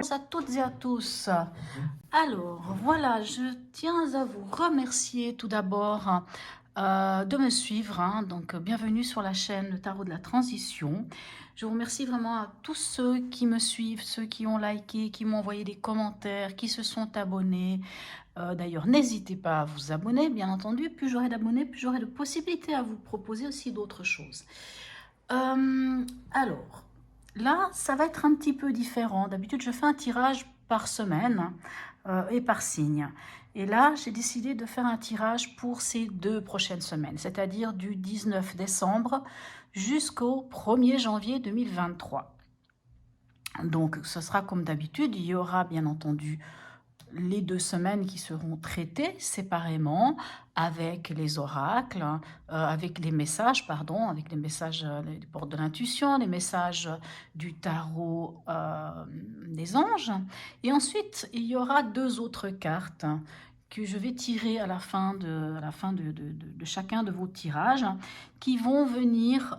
Bonjour à toutes et à tous. Alors, voilà, je tiens à vous remercier tout d'abord de me suivre. Donc, bienvenue sur la chaîne Le Tarot de la Transition. Je vous remercie vraiment à tous ceux qui me suivent, ceux qui ont liké, qui m'ont envoyé des commentaires, qui se sont abonnés. D'ailleurs, n'hésitez pas à vous abonner, bien entendu. Plus j'aurai d'abonnés, plus j'aurai de possibilités à vous proposer aussi d'autres choses. Alors, là, ça va être un petit peu différent. D'habitude, je fais un tirage par semaine et par signe. Et là, j'ai décidé de faire un tirage pour ces 2 prochaines semaines, c'est-à-dire du 19 décembre jusqu'au 1er janvier 2023. Donc, ce sera comme d'habitude. Il y aura bien entendu les 2 semaines qui seront traitées séparément avec les oracles, avec les messages, pardon, avec les messages des portes de l'intuition, les messages du tarot des anges. Et ensuite, il y aura 2 autres cartes que je vais tirer à la fin de chacun de vos tirages, qui vont venir...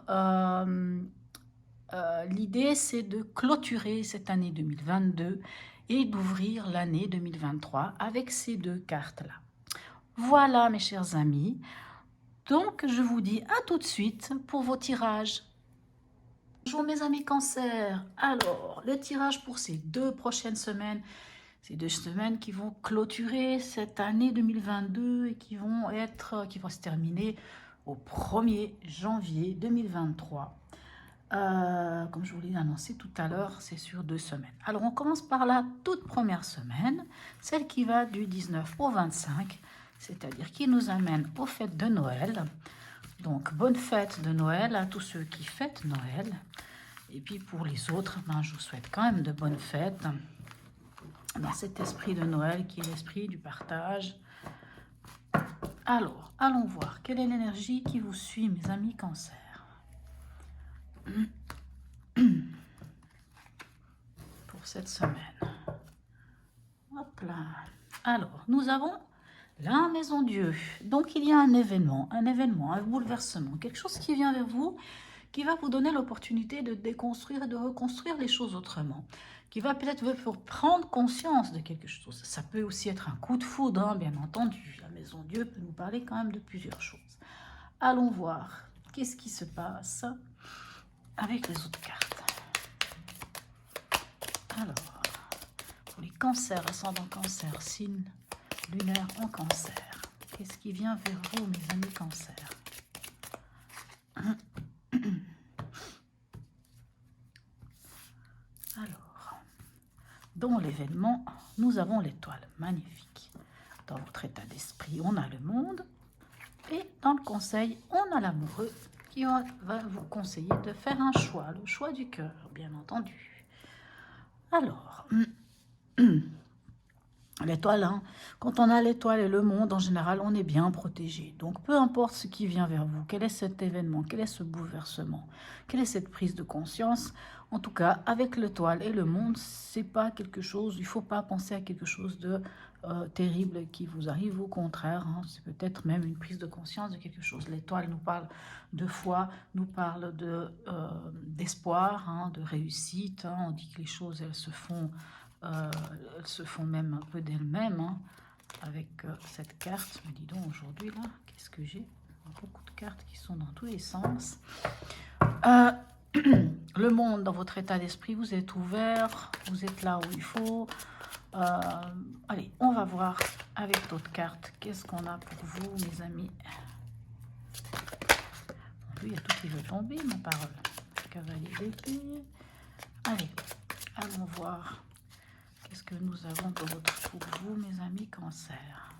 l'idée, c'est de clôturer cette année 2022 et d'ouvrir l'année 2023 avec ces 2 cartes-là. Voilà, mes chers amis. Donc, je vous dis à tout de suite pour vos tirages. Bonjour, mes amis Cancer. Alors, le tirage pour ces 2 prochaines semaines, ces 2 semaines qui vont clôturer cette année 2022 et qui vont se terminer au 1er janvier 2023. Comme je vous l'ai annoncé tout à l'heure, c'est sur 2 semaines. Alors, on commence par la toute première semaine, celle qui va du 19 au 25, c'est-à-dire qui nous amène aux fêtes de Noël. Donc, bonne fête de Noël à tous ceux qui fêtent Noël. Et puis, pour les autres, je vous souhaite quand même de bonnes fêtes dans cet esprit de Noël qui est l'esprit du partage. Alors, allons voir quelle est l'énergie qui vous suit, mes amis Cancer. Pour cette semaine. Hop là. Alors, nous avons la Maison Dieu. Donc, il y a un événement, un bouleversement, quelque chose qui vient vers vous, qui va vous donner l'opportunité de déconstruire et de reconstruire les choses autrement, qui va peut-être vous faire prendre conscience de quelque chose. Ça peut aussi être un coup de foudre, bien entendu. La Maison Dieu peut nous parler quand même de plusieurs choses. Allons voir qu'est-ce qui se passe avec les autres cartes. Alors, pour les cancers, ascendant cancer, signe lunaire en cancer. Qu'est-ce qui vient vers vous, mes amis cancer? Alors, dans l'événement, nous avons l'étoile, magnifique. Dans votre état d'esprit, on a le monde. Et dans le conseil, on a l'amoureux qui va vous conseiller de faire un choix, le choix du cœur, bien entendu. Alors, l'étoile, quand on a l'étoile et le monde, en général, on est bien protégé. Donc, peu importe ce qui vient vers vous, quel est cet événement, quel est ce bouleversement, quelle est cette prise de conscience, en tout cas, avec l'étoile et le monde, c'est pas quelque chose, il ne faut pas penser à quelque chose de terrible qui vous arrive. Au contraire, c'est peut-être même une prise de conscience de quelque chose. L'étoile nous parle de foi, nous parle d'espoir, de réussite. On dit que les choses, elles se font même un peu d'elles-mêmes avec cette carte. Mais dis donc, aujourd'hui, là, qu'est-ce que j'ai? Beaucoup de cartes qui sont dans tous les sens. Le monde, dans votre état d'esprit, vous êtes ouvert, vous êtes là où il faut. Allez, on va voir avec d'autres cartes. Qu'est-ce qu'on a pour vous, mes amis? Lui, il y a tout qui veut tomber, ma parole. Cavalier d'épée. Allez, allons voir. Qu'est-ce que nous avons pour vous, mes amis cancer?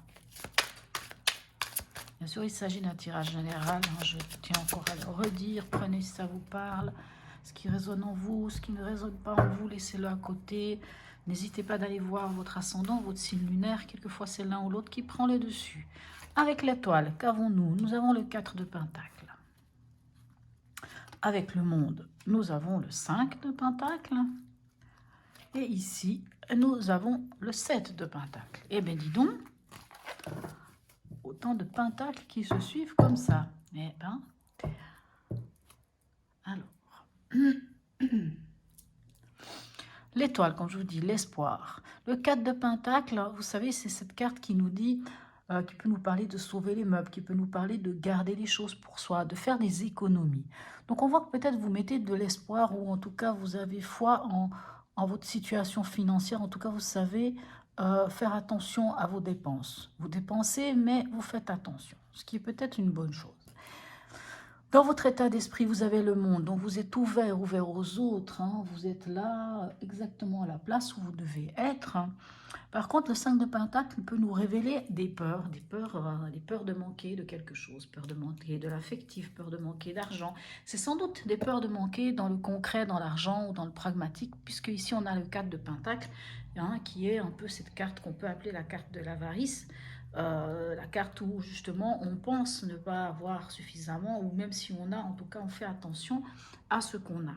Bien sûr, il s'agit d'un tirage général. Je tiens encore à le redire. Prenez si ça vous parle. Ce qui résonne en vous, ce qui ne résonne pas en vous, laissez-le à côté. N'hésitez pas d'aller voir votre ascendant, votre signe lunaire. Quelquefois, c'est l'un ou l'autre qui prend le dessus. Avec l'étoile, qu'avons-nous? Nous avons le 4 de Pentacle. Avec le monde, nous avons le 5 de Pentacle. Et ici, nous avons le 7 de Pentacle. Eh bien, dis donc, autant de pentacles qui se suivent comme ça. Eh ben, alors, L'étoile, comme je vous dis, l'espoir. Le 4 de Pentacle, vous savez, c'est cette carte qui nous dit, qui peut nous parler de sauver les meubles, qui peut nous parler de garder les choses pour soi, de faire des économies. Donc on voit que peut-être vous mettez de l'espoir ou en tout cas vous avez foi en votre situation financière. En tout cas, vous savez faire attention à vos dépenses. Vous dépensez, mais vous faites attention, ce qui est peut-être une bonne chose. Dans votre état d'esprit, vous avez le monde, donc vous êtes ouvert aux autres, hein. Vous êtes là exactement à la place où vous devez être. Par contre, le 5 de Pentacle peut nous révéler des peurs de manquer de quelque chose, peur de manquer de l'affectif, peur de manquer d'argent. C'est sans doute des peurs de manquer dans le concret, dans l'argent ou dans le pragmatique, puisque ici on a le 4 de Pentacle, hein, qui est un peu cette carte qu'on peut appeler la carte de l'avarice. La carte où justement on pense ne pas avoir suffisamment, ou même si on a, en tout cas on fait attention à ce qu'on a.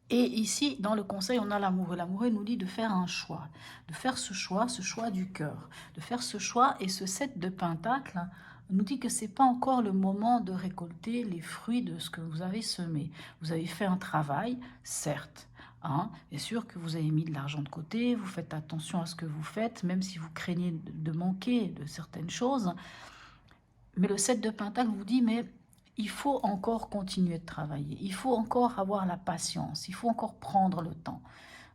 Et ici, dans le conseil, on a l'amoureux. L'amoureux nous dit de faire un choix, de faire ce choix du cœur, de faire ce choix. Et ce 7 de Pentacle nous dit que ce n'est pas encore le moment de récolter les fruits de ce que vous avez semé. Vous avez fait un travail, certes. Hein, bien sûr que vous avez mis de l'argent de côté, vous faites attention à ce que vous faites, même si vous craignez de manquer de certaines choses. Mais le 7 de Pentacle vous dit, mais il faut encore continuer de travailler, il faut encore avoir la patience, il faut encore prendre le temps.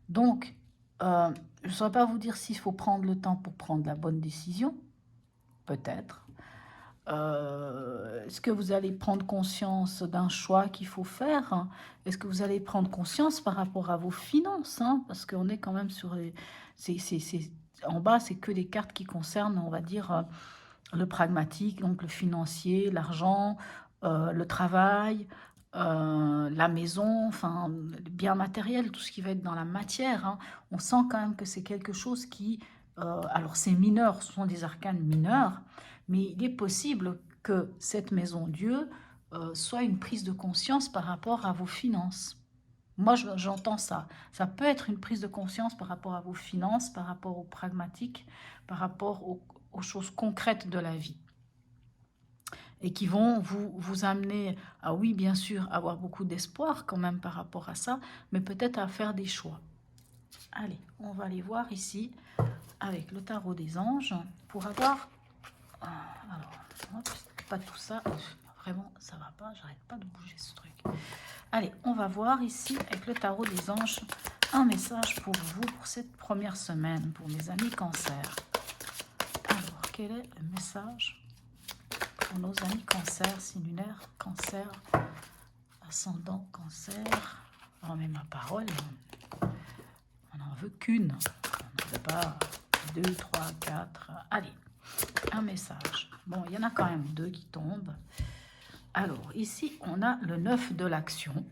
Donc, je ne saurais pas vous dire s'il faut prendre le temps pour prendre la bonne décision, peut-être. Est-ce que vous allez prendre conscience d'un choix qu'il faut faire, hein? Est-ce que vous allez prendre conscience par rapport à vos finances, hein? Parce qu'on est quand même sur les... En bas, c'est que des cartes qui concernent, on va dire, le pragmatique, donc le financier, l'argent, le travail, la maison, enfin, le bien matériel, tout ce qui va être dans la matière, hein. On sent quand même que c'est quelque chose qui... alors, c'est mineur, ce sont des arcanes mineurs, mais il est possible que cette maison Dieu soit une prise de conscience par rapport à vos finances. Moi, j'entends ça. Ça peut être une prise de conscience par rapport à vos finances, par rapport au pragmatique, par rapport aux choses concrètes de la vie. Et qui vont vous amener à, oui, bien sûr, avoir beaucoup d'espoir quand même par rapport à ça, mais peut-être à faire des choix. Allez, on va aller voir ici avec le tarot des anges pour avoir... Alors, hop, pas tout ça. Vraiment, ça va pas, j'arrête pas de bouger ce truc. Allez, on va voir ici avec le tarot des anges un message pour vous pour cette première semaine, pour mes amis cancer. Alors, quel est le message pour nos amis cancer, signe lunaire, cancer, ascendant cancer? Oh, mais ma parole, on n'en veut qu'une. On n'en veut pas 2, 3, 4. Allez, un message. Bon, il y en a quand même 2 qui tombent. Alors, ici, on a le 9 de l'action.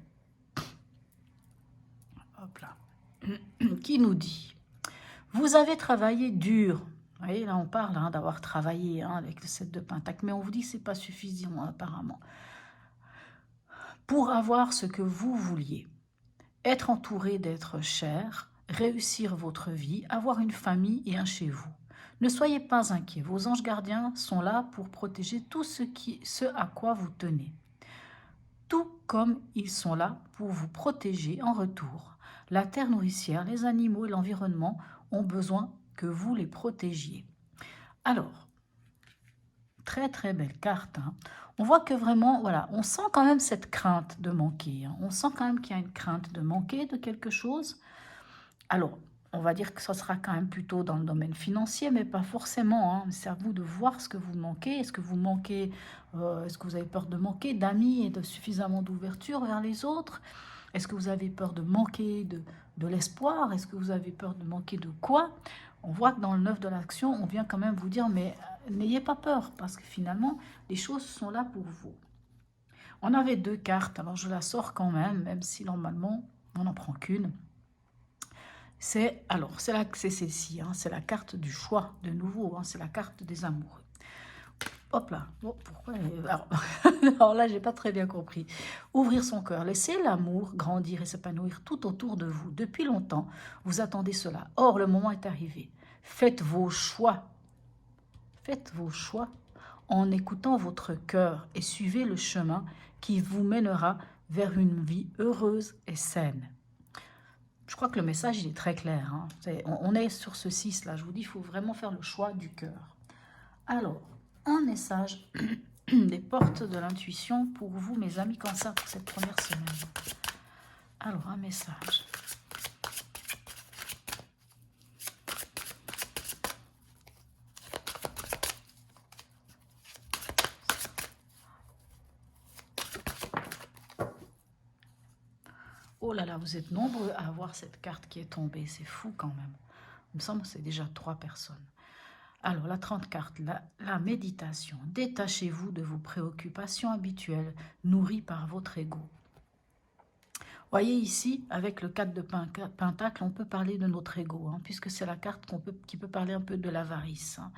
Hop là. Qui nous dit, vous avez travaillé dur. Vous voyez, là, on parle hein, d'avoir travaillé hein, avec le 7 de Pentacle, mais on vous dit que ce n'est pas suffisant, apparemment. Pour avoir ce que vous vouliez, être entouré d'êtres chers, réussir votre vie, avoir une famille et un chez vous. Ne soyez pas inquiets, vos anges gardiens sont là pour protéger tout ce à quoi vous tenez. Tout comme ils sont là pour vous protéger en retour. La terre nourricière, les animaux et l'environnement ont besoin que vous les protégiez. Alors, très très belle carte. Hein. On voit que vraiment, voilà, on sent quand même cette crainte de manquer. Hein. On sent quand même qu'il y a une crainte de manquer de quelque chose. Alors, on va dire que ça sera quand même plutôt dans le domaine financier, mais pas forcément. Hein. C'est à vous de voir ce que vous manquez. Est-ce que vous manquez, est-ce que vous avez peur de manquer d'amis et de suffisamment d'ouverture vers les autres? Est-ce que vous avez peur de manquer de l'espoir? Est-ce que vous avez peur de manquer de quoi? On voit que dans le 9 de l'action, on vient quand même vous dire, mais n'ayez pas peur, parce que finalement, les choses sont là pour vous. On avait 2 cartes, alors je la sors quand même si normalement, on n'en prend qu'une. C'est celle-ci, hein, c'est la carte du choix, de nouveau, hein, c'est la carte des amoureux. Hop là, bon, pourquoi alors là, j'ai pas très bien compris. Ouvrir son cœur, laisser l'amour grandir et s'épanouir tout autour de vous. Depuis longtemps, vous attendez cela. Or, le moment est arrivé. Faites vos choix. Faites vos choix en écoutant votre cœur et suivez le chemin qui vous mènera vers une vie heureuse et saine. Je crois que le message, il est très clair. Hein. On est sur ce 6 là. Je vous dis, il faut vraiment faire le choix du cœur. Alors, un message des portes de l'intuition pour vous, mes amis Cancer, pour cette première semaine. Alors, un message. Oh là là, vous êtes nombreux à avoir cette carte qui est tombée. C'est fou quand même. Il me semble que c'est déjà 3 personnes. Alors, la 30 cartes, la méditation. Détachez-vous de vos préoccupations habituelles, nourries par votre ego. Voyez ici, avec le 4 de Pentacle, on peut parler de notre ego, hein, puisque c'est la carte qui peut parler un peu de l'avarice. Hein.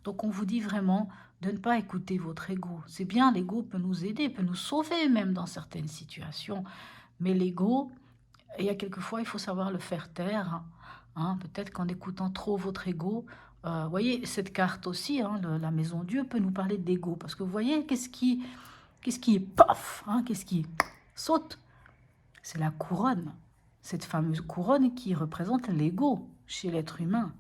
Donc, on vous dit vraiment de ne pas écouter votre ego. C'est bien, l'ego peut nous aider, peut nous sauver même dans certaines situations. Mais l'ego, il y a quelquefois, il faut savoir le faire taire. Hein. Peut-être qu'en écoutant trop votre ego, vous voyez, cette carte aussi, hein, la maison Dieu, peut nous parler d'ego. Parce que vous voyez, qu'est-ce qui est paf, hein, qu'est-ce qui saute? C'est la couronne. Cette fameuse couronne qui représente l'ego chez l'être humain.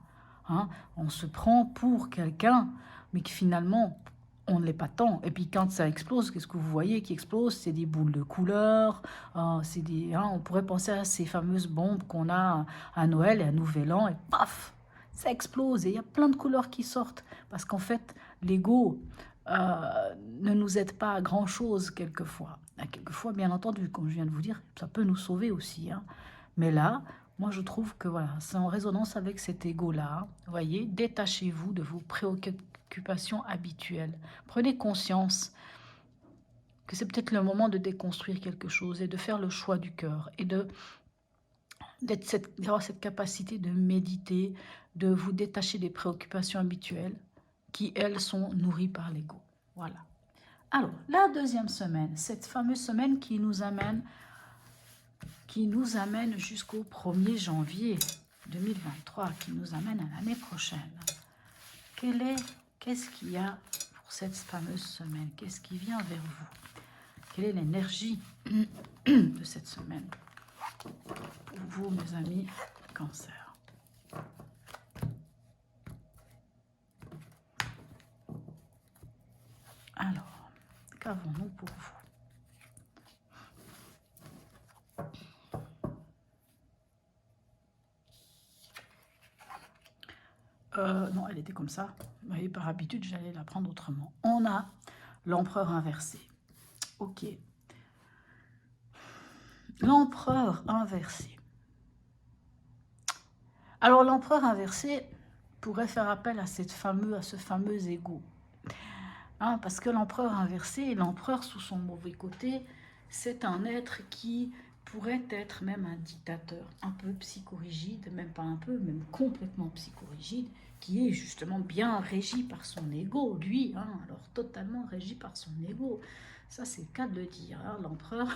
Hein. On se prend pour quelqu'un, mais que finalement, on ne l'est pas tant. Et puis quand ça explose, qu'est-ce que vous voyez qui explose? C'est des boules de couleur, on pourrait penser à ces fameuses bombes qu'on a à Noël et à Nouvel An, et paf, ça explose, et il y a plein de couleurs qui sortent. Parce qu'en fait, l'ego ne nous aide pas à grand-chose quelquefois. Quelquefois, bien entendu, comme je viens de vous dire, ça peut nous sauver aussi. Hein. Mais là, moi, je trouve que voilà, c'est en résonance avec cet ego-là. Vous voyez, détachez-vous de vos préoccupations habituelles. Prenez conscience que c'est peut-être le moment de déconstruire quelque chose et de faire le choix du cœur et d'avoir cette capacité de méditer, de vous détacher des préoccupations habituelles qui, elles, sont nourries par l'ego. Voilà. Alors, la deuxième semaine, cette fameuse semaine qui nous amène jusqu'au 1er janvier 2023, qui nous amène à l'année prochaine. Qu'est-ce qu'il y a pour cette fameuse semaine? Qu'est-ce qui vient vers vous? Quelle est l'énergie de cette semaine pour vous, mes amis Cancer? Alors, qu'avons-nous pour vous? Non, elle était comme ça. Vous voyez, par habitude, j'allais la prendre autrement. On a l'empereur inversé. Ok. L'empereur inversé. Alors, l'empereur inversé pourrait faire appel à ce fameux ego. Hein, parce que l'empereur inversé, l'empereur sous son mauvais côté, c'est un être qui pourrait être même un dictateur, un peu psychorigide, même pas un peu, même complètement psychorigide, qui est justement bien régi par son ego, lui, hein, alors totalement régi par son ego. Ça, c'est le cas de le dire. Hein, l'empereur,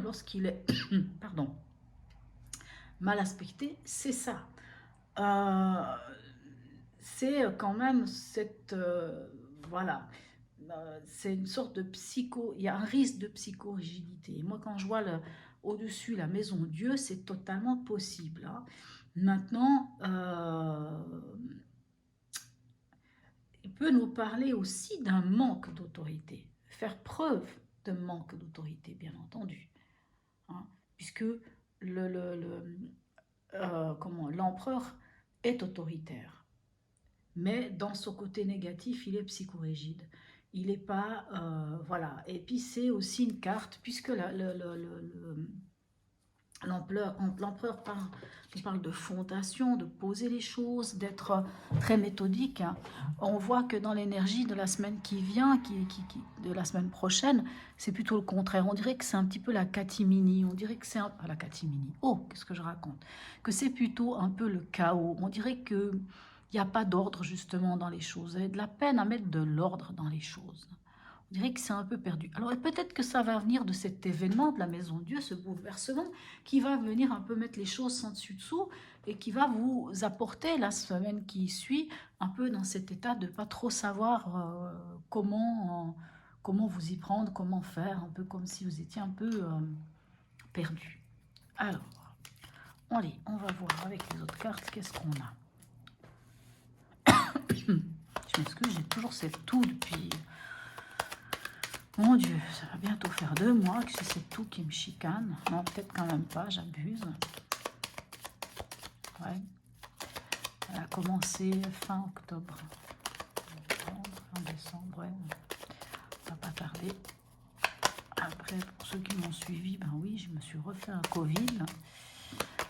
lorsqu'il est pardon, mal aspecté, c'est ça. C'est quand même cette... voilà. C'est une sorte de psycho... Il y a un risque de psychorigidité. Et moi, quand je vois au-dessus la maison Dieu, c'est totalement possible. Hein. Maintenant, il peut nous parler aussi d'un manque d'autorité. Faire preuve de manque d'autorité, bien entendu. Hein, puisque l'empereur est autoritaire. Mais dans son côté négatif, il est psychorigide. Il n'est pas... voilà. Et puis c'est aussi une carte, puisque l'empereur parle de fondation, de poser les choses, d'être très méthodique. Hein. On voit que dans l'énergie de la semaine qui vient, de la semaine prochaine, c'est plutôt le contraire. On dirait que c'est un petit peu la catimini. On dirait que c'est la catimini. Oh, qu'est-ce que je raconte? Que c'est plutôt un peu le chaos. On dirait que il n'y a pas d'ordre justement dans les choses. Il y a de la peine à mettre de l'ordre dans les choses. On dirait que c'est un peu perdu. Alors peut-être que ça va venir de cet événement de la Maison de Dieu, ce bouleversement, qui va venir un peu mettre les choses sans dessus-dessous et qui va vous apporter la semaine qui suit un peu dans cet état de ne pas trop savoir comment vous y prendre, comment faire, un peu comme si vous étiez un peu perdu. Alors, allez, on va voir avec les autres cartes, qu'est-ce qu'on a. Je m'excuse, j'ai toujours cette toux depuis... Mon Dieu, ça va bientôt faire 2 mois que j'ai cette toux qui me chicane. Non, peut-être quand même pas, j'abuse. Ouais. Elle a commencé fin octobre. Fin décembre, ouais. Ça va pas tarder. Après, pour ceux qui m'ont suivi, ben oui, je me suis refait un Covid.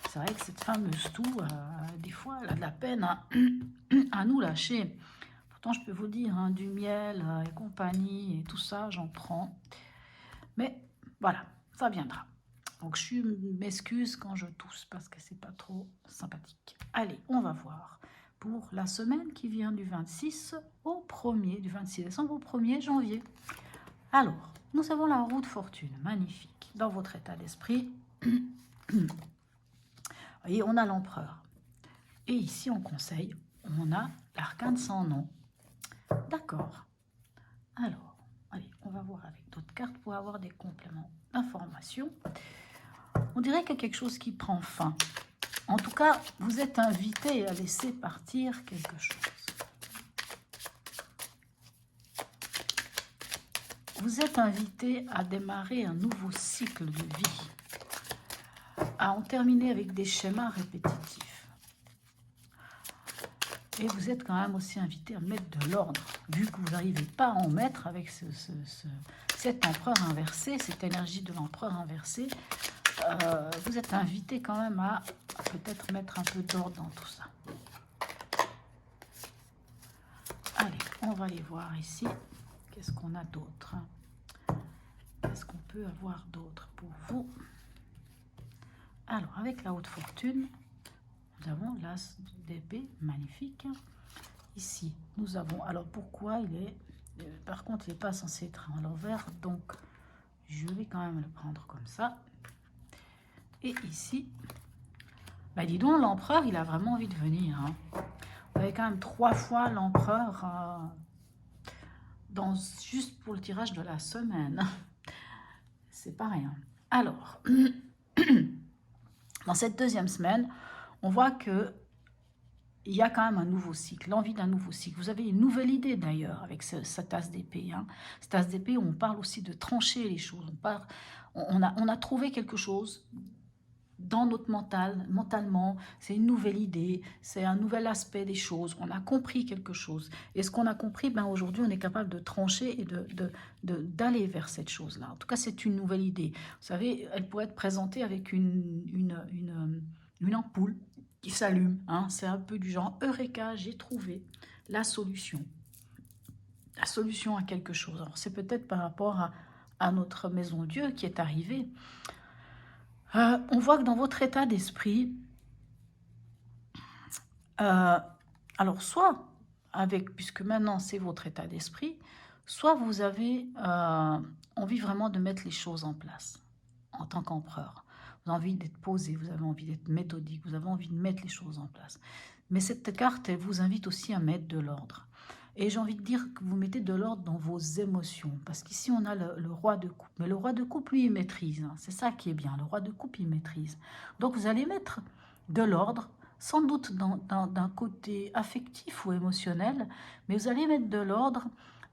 C'est vrai que cette fameuse toux, des fois, elle a de la peine à nous lâcher. Pourtant, je peux vous dire, hein, du miel et compagnie et tout ça, j'en prends. Mais voilà, ça viendra. Donc, je m'excuse quand je tousse parce que c'est pas trop sympathique. Allez, on va voir pour la semaine qui vient du 26 au 1er, du 26 décembre au 1er janvier. Alors, nous avons la roue de fortune, magnifique, dans votre état d'esprit. Vous voyez, on a l'empereur. Et ici, en conseil, on a l'arcane sans nom. D'accord. Alors, allez, on va voir avec d'autres cartes pour avoir des compléments d'information. On dirait qu'il y a quelque chose qui prend fin. En tout cas, vous êtes invité à laisser partir quelque chose. Vous êtes invité à démarrer un nouveau cycle de vie, à en terminer avec des schémas répétitifs. Et vous êtes quand même aussi invité à mettre de l'ordre, vu que vous n'arrivez pas à en mettre avec cet empereur inversé, cette énergie de l'empereur inversé. Vous êtes invité quand même à peut-être mettre un peu d'ordre dans tout ça. Allez, on va aller voir ici. Qu'est-ce qu'on a d'autre? Qu'est-ce qu'on peut avoir d'autre pour vous? Alors, avec la haute fortune, nous avons l'as d'épée, magnifique. Ici, nous avons... Alors, pourquoi il est... par contre, il n'est pas censé être à l'envers, donc je vais quand même le prendre comme ça. Et ici, bah dis donc, l'empereur, il a vraiment envie de venir. Hein. Vous avez quand même 3 fois l'empereur juste pour le tirage de la semaine. C'est pas rien. Alors, dans cette deuxième semaine, on voit que il y a quand même un nouveau cycle, l'envie d'un nouveau cycle. Vous avez une nouvelle idée d'ailleurs avec cette tasse d'épée. Hein. Cette tasse d'épée, on parle aussi de trancher les choses. On a trouvé quelque chose dans notre mental, mentalement, c'est une nouvelle idée, c'est un nouvel aspect des choses, on a compris quelque chose. Et ce qu'on a compris, ben aujourd'hui, on est capable de trancher et d'aller vers cette chose-là. En tout cas, c'est une nouvelle idée. Vous savez, elle pourrait être présentée avec une ampoule qui s'allume. Hein. C'est un peu du genre, Eureka, j'ai trouvé la solution. La solution à quelque chose. Alors, c'est peut-être par rapport à notre maison Dieu qui est arrivée. On voit que dans votre état d'esprit, alors soit, puisque maintenant c'est votre état d'esprit, soit vous avez envie vraiment de mettre les choses en place en tant qu'empereur. Vous avez envie d'être posé, vous avez envie d'être méthodique, vous avez envie de mettre les choses en place. Mais cette carte, elle vous invite aussi à mettre de l'ordre. Et j'ai envie de dire que vous mettez de l'ordre dans vos émotions. Parce qu'ici, on a le roi de coupe. Mais le roi de coupe, lui, il maîtrise. Hein. C'est ça qui est bien. Le roi de coupe, il maîtrise. Donc, vous allez mettre de l'ordre, sans doute d'un côté affectif ou émotionnel, mais vous allez mettre de l'ordre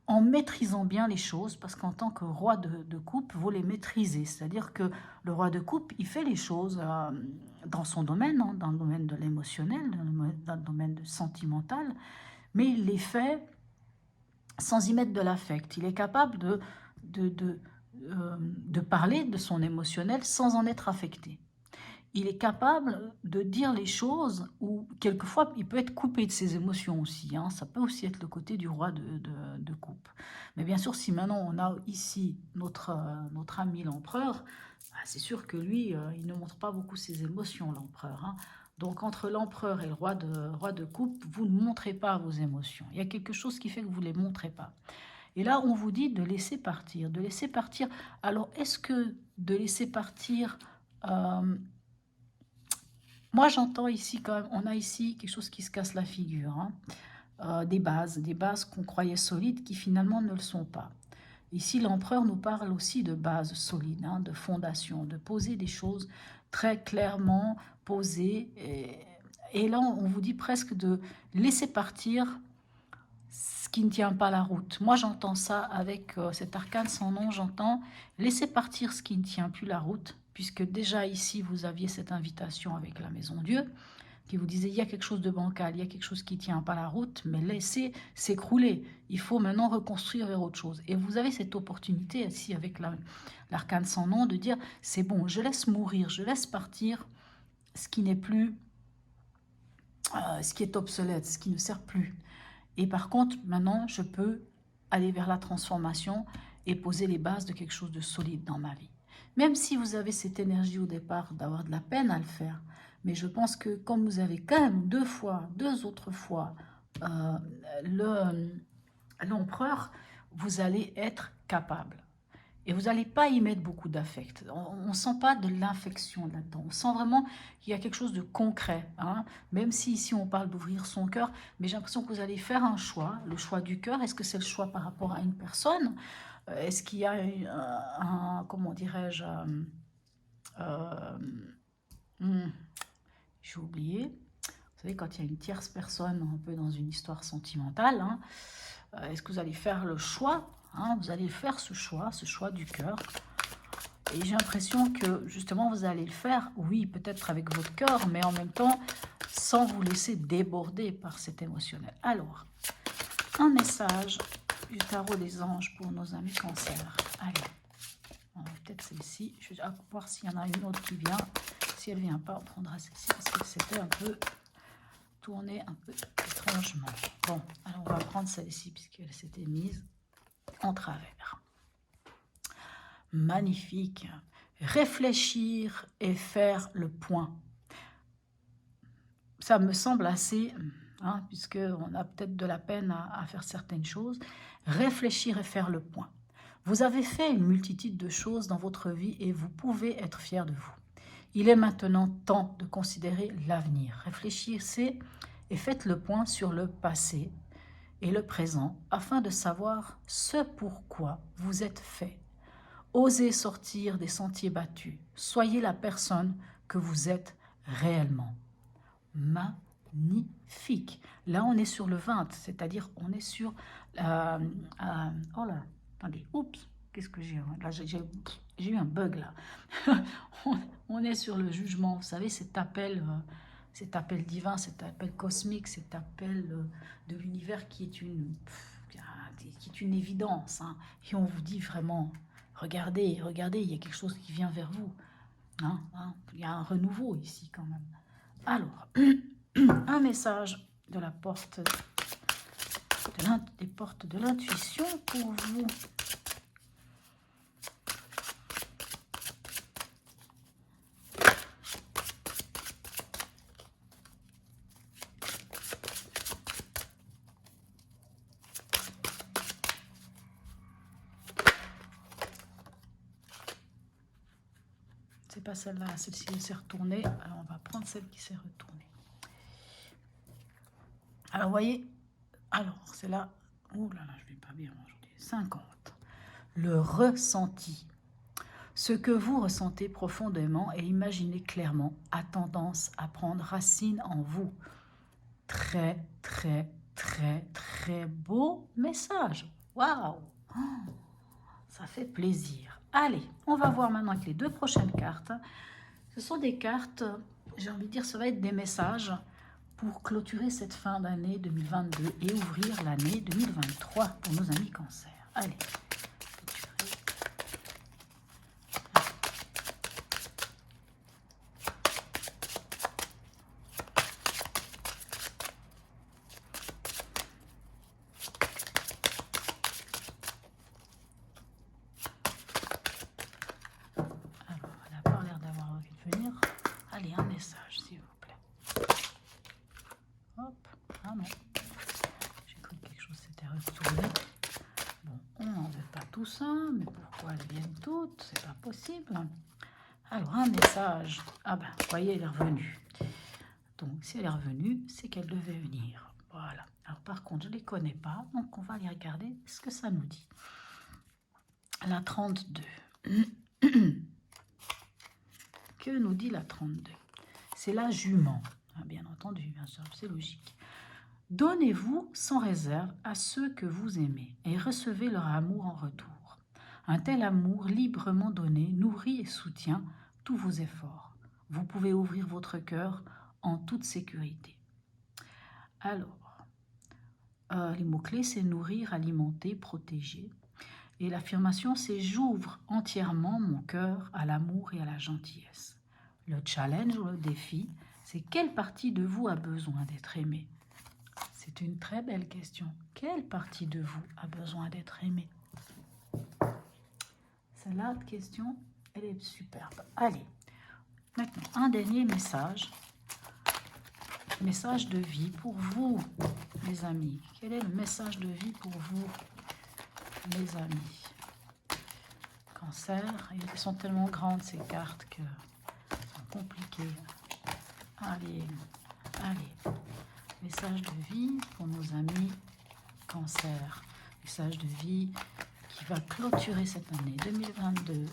en maîtrisant bien les choses, parce qu'en tant que roi de coupe, vous les maîtrisez. C'est-à-dire que le roi de coupe, il fait les choses dans son domaine, hein, dans le domaine de l'émotionnel, dans le domaine sentimental, mais il les fait sans y mettre de l'affect. Il est capable de parler de son émotionnel sans en être affecté. Il est capable de dire les choses, ou quelquefois il peut être coupé de ses émotions aussi. Hein. Ça peut aussi être le côté du roi de coupe. Mais bien sûr, si maintenant on a ici notre ami l'empereur, bah, c'est sûr que lui, il ne montre pas beaucoup ses émotions, l'empereur. Hein. Donc entre l'empereur et le roi de coupe, vous ne montrez pas vos émotions. Il y a quelque chose qui fait que vous ne les montrez pas. Et là, on vous dit de laisser partir, de laisser partir. Alors, est-ce que de laisser partir... moi, j'entends ici quand même, on a ici quelque chose qui se casse la figure. Hein. Des bases qu'on croyait solides qui finalement ne le sont pas. Ici, l'empereur nous parle aussi de base solide, hein, de fondation, de poser des choses très clairement posées. Et là, on vous dit presque de laisser partir ce qui ne tient pas la route. Moi, j'entends ça avec cet arcane sans nom, j'entends laisser partir ce qui ne tient plus la route, puisque déjà ici, vous aviez cette invitation avec la Maison Dieu, qui vous disait il y a quelque chose de bancal, il y a quelque chose qui ne tient pas la route, mais laissez s'écrouler. Il faut maintenant reconstruire vers autre chose. Et vous avez cette opportunité ici avec l'arcane sans nom de dire c'est bon, je laisse mourir, je laisse partir ce qui n'est plus, ce qui est obsolète, ce qui ne sert plus. Et par contre, maintenant, je peux aller vers la transformation et poser les bases de quelque chose de solide dans ma vie. Même si vous avez cette énergie au départ d'avoir de la peine à le faire, mais je pense que comme vous avez quand même deux autres fois, euh, l'empereur, vous allez être capable. Et vous n'allez pas y mettre beaucoup d'affect. On ne sent pas de l'infection là-dedans. On sent vraiment qu'il y a quelque chose de concret. Hein. Même si ici on parle d'ouvrir son cœur, mais j'ai l'impression que vous allez faire un choix, le choix du cœur. Est-ce que c'est le choix par rapport à une personne? Est-ce qu'il y a comment dirais-je, euh, hmm, j'ai oublié. Vous savez, quand il y a une tierce personne, un peu dans une histoire sentimentale, hein, est-ce que vous allez faire le choix, hein, vous allez faire ce choix du cœur. Et j'ai l'impression que justement vous allez le faire, oui, peut-être avec votre cœur, mais en même temps sans vous laisser déborder par cet émotionnel. Alors, un message du tarot des anges pour nos amis cancer. Allez, peut-être celle-ci. Je vais voir s'il y en a une autre qui vient. Si elle ne vient pas, on prendra celle-ci parce que c'était un peu tourné un peu étrangement. Bon, alors on va prendre celle-ci puisqu'elle s'était mise en travers. Magnifique. Réfléchir et faire le point. Ça me semble assez, hein, puisqu'on a peut-être de la peine à faire certaines choses. Réfléchir et faire le point. Vous avez fait une multitude de choses dans votre vie et vous pouvez être fier de vous. Il est maintenant temps de considérer l'avenir. Réfléchissez et faites le point sur le passé et le présent afin de savoir ce pourquoi vous êtes fait. Osez sortir des sentiers battus. Soyez la personne que vous êtes réellement. Magnifique. Là, on est sur le 20, c'est-à-dire on est sur... oh là, attendez, oups, qu'est-ce que j'ai? Là, j'ai eu un bug là. on est sur le jugement, vous savez, cet appel divin, cet appel cosmique, cet appel de l'univers qui est une évidence. Hein. Et on vous dit vraiment, regardez, regardez, il y a quelque chose qui vient vers vous. Hein, il y a un renouveau ici quand même. Alors, un message de la porte des portes de l'intuition pour vous. C'est pas celle-là, celle-ci s'est retournée. Alors on va prendre celle qui s'est retournée. Alors vous voyez, alors c'est là, oh là là, je vais pas bien aujourd'hui, 50. Le ressenti. Ce que vous ressentez profondément et imaginez clairement a tendance à prendre racine en vous. Très, très, très, très beau message. Waouh! Ça fait plaisir. Allez, on va voir maintenant avec les deux prochaines cartes. Ce sont des cartes, j'ai envie de dire, ça va être des messages pour clôturer cette fin d'année 2022 et ouvrir l'année 2023 pour nos amis cancer. Allez. Allez, un message, s'il vous plaît. Hop, ah non. J'ai cru que quelque chose s'était retourné. Bon, on n'en veut pas tout ça, mais pourquoi elles viennent toutes? C'est pas possible. Alors, un message. Ah ben, vous voyez, elle est revenue. Donc, si elle est revenue, c'est qu'elle devait venir. Voilà. Alors, par contre, je ne les connais pas, donc on va aller regarder ce que ça nous dit. La 32. Que nous dit la 32? C'est la jument, bien entendu, bien sûr, c'est logique. Donnez-vous sans réserve à ceux que vous aimez et recevez leur amour en retour. Un tel amour librement donné nourrit et soutient tous vos efforts. Vous pouvez ouvrir votre cœur en toute sécurité. Alors, les mots-clés, c'est nourrir, alimenter, protéger. Et l'affirmation, c'est j'ouvre entièrement mon cœur à l'amour et à la gentillesse. Le challenge ou le défi, c'est quelle partie de vous a besoin d'être aimée? C'est une très belle question. Quelle partie de vous a besoin d'être aimée? Celle-là de question, elle est superbe. Allez, maintenant, un dernier message. Message de vie pour vous, mes amis. Quel est le message de vie pour vous, mes amis? Cancer, elles sont tellement grandes ces cartes que c'est compliqué. Allez, allez. Message de vie pour nos amis Cancer. Message de vie qui va clôturer cette année 2022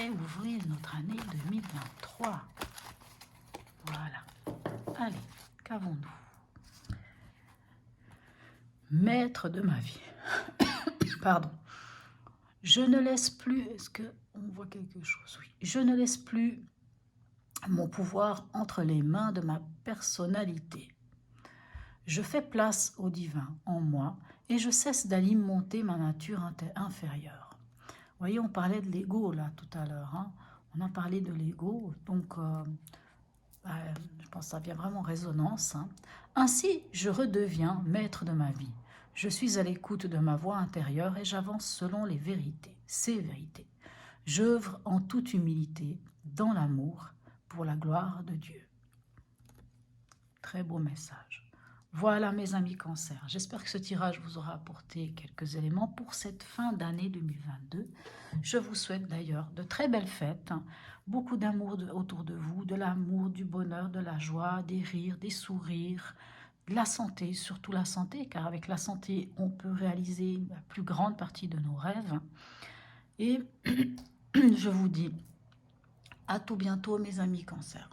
et ouvrir notre année 2023. Voilà. Allez, qu'avons-nous? Maître de ma vie. Pardon. Je ne laisse plus... Est-ce qu'on voit quelque chose? Oui. Je ne laisse plus mon pouvoir entre les mains de ma personnalité. Je fais place au divin en moi et je cesse d'alimenter ma nature inférieure. Vous voyez, on parlait de l'ego là tout à l'heure. Hein. On a parlé de l'ego, donc je pense que ça vient vraiment en résonance. Hein. Ainsi, je redeviens maître de ma vie. Je suis à l'écoute de ma voix intérieure et j'avance selon les vérités, ces vérités. J'œuvre en toute humilité, dans l'amour, pour la gloire de Dieu. Très beau message. Voilà mes amis Cancer, j'espère que ce tirage vous aura apporté quelques éléments pour cette fin d'année 2022. Je vous souhaite d'ailleurs de très belles fêtes, hein, beaucoup d'amour autour de vous, de l'amour, du bonheur, de la joie, des rires, des sourires, de la santé, surtout la santé, car avec la santé, on peut réaliser la plus grande partie de nos rêves. Et je vous dis à tout bientôt mes amis Cancer.